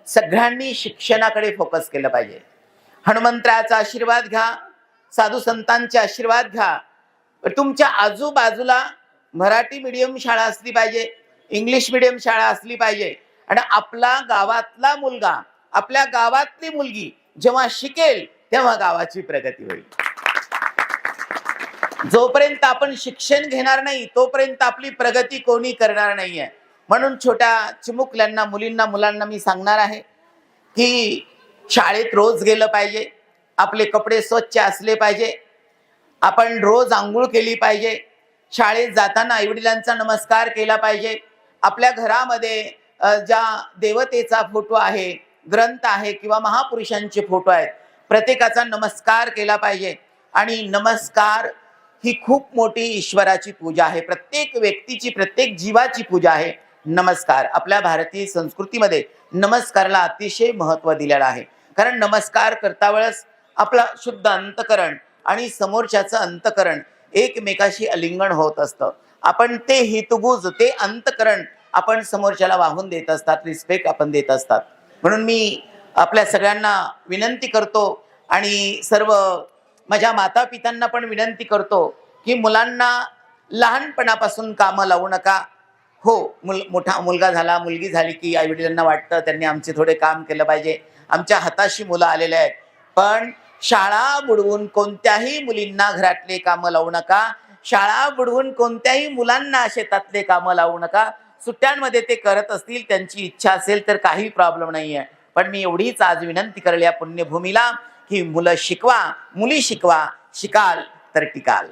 सगळ्यांनी शिक्षणाकडे फोकस केलं पाहिजे। हनुमंतरायाचा आशीर्वाद घ्या, साधू संतांचे आशीर्वाद घ्या। तुमच्या आजूबाजूला मराठी मीडियम शाळा असली पाहिजे, इंग्लिश मीडियम शाळा असली पाहिजे। आणि आपला गावातला मुलगा, आपल्या गावातली मुलगी जेव्हा शिकेल तेव्हा गावाची प्रगती होईल। जोपर्यंत आपण शिक्षण घेणार नाही तोपर्यंत आपली प्रगती कोणी करणार नाहीये। म्हणून छोट्या चिमुकल्यांना, मुलींना, मुलांना मी सांगणार आहे की शाळेत रोज गेलं पाहिजे, आपले कपडे स्वच्छ असले पाहिजे, आपण रोज आंघोळ केली पाहिजे, शाळेत जाताना आईवडिलांचा नमस्कार केला पाहिजे। आपल्या घरामध्ये ज्या देवतेचा फोटो आहे, ग्रंथ आहे किंवा महापुरुषांचे फोटो आहेत, प्रत्येकाचा नमस्कार केला पाहिजे। आणि नमस्कार ही खूप मोठी ईश्वराची पूजा आहे, प्रत्येक व्यक्तीची, प्रत्येक जीवाची पूजा आहे नमस्कार। आपल्या भारतीय संस्कृतीमध्ये नमस्काराला अतिशय महत्त्व दिलेलं आहे, कारण नमस्कार करता वेळेस आपला शुद्ध अंतकरण आणि समोरच्याचं अंतकरण एकमेकाशी अलिंगन होत असतं। आपण ते हितगुज, ते अंतकरण आपण समोरच्याला वाहून देत असतात, रिस्पेक्ट आपण देत असतात। म्हणून मी आपल्या सगळ्यांना विनंती करतो आणि सर्व माझ्या माता पित्यांना पण विनंती करतो की मुलांना लहानपणापासून कामं लावू नका। हो, मोठा मुलगा झाला, मुलगी झाली की आईवडिलांना वाटतं त्यांनी आमचे थोडे काम केलं पाहिजे, आमच्या हाताशी मुलं आलेले आहेत। पण शाळा बुडवून कोणत्याही मुलींना घरातले कामं लावू नका, शाळा बुडवून कोणत्याही मुलांना शेतातले कामं लावू नका। सुट्ट्यांमध्ये ते करत असतील, त्यांची इच्छा असेल तर काही प्रॉब्लेम नाहीये। पण मी एवढीच आज विनंती करेल या पुण्यभूमीला की मुलं शिकवा, मुली शिकवा, शिकाल तर टिकाल।